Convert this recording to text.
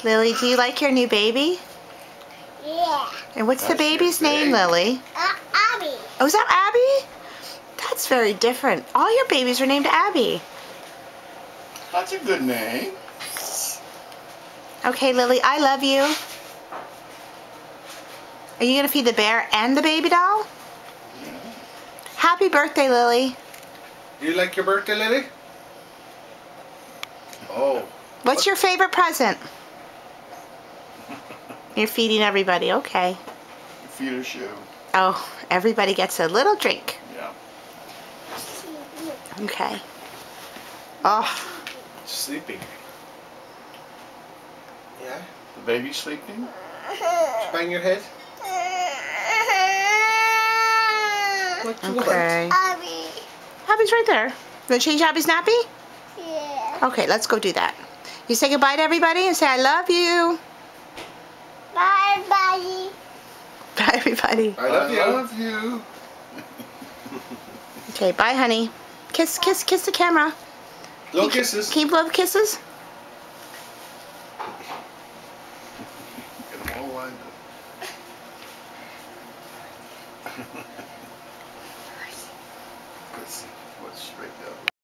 Lily, do you like your new baby? Yeah. And what's the baby's name, Lily? Abby. Oh, is that Abby? That's very different. All your babies are named Abby. That's a good name. Okay, Lily, I love you. Are you going to feed the bear and the baby doll? Yeah. Happy birthday, Lily. Do you like your birthday, Lily? Oh. What's your favorite present? You're feeding everybody, okay. You feed a shoe. Oh, everybody gets a little drink. Yeah. Okay. Oh, Sleeping. Yeah? The baby's sleeping? Just bang your head. What you okay. Abby. Abby's right there. You want to change Abby's nappy? Yeah. Okay, let's go do that. You say goodbye to everybody and say, I love you. Bye, buddy. Bye, everybody. I love you. I love you. Okay, bye, honey. Kiss, kiss, kiss the camera. Blow kisses. Can you blow kisses? Get them all lined up. Let's see what's straight down.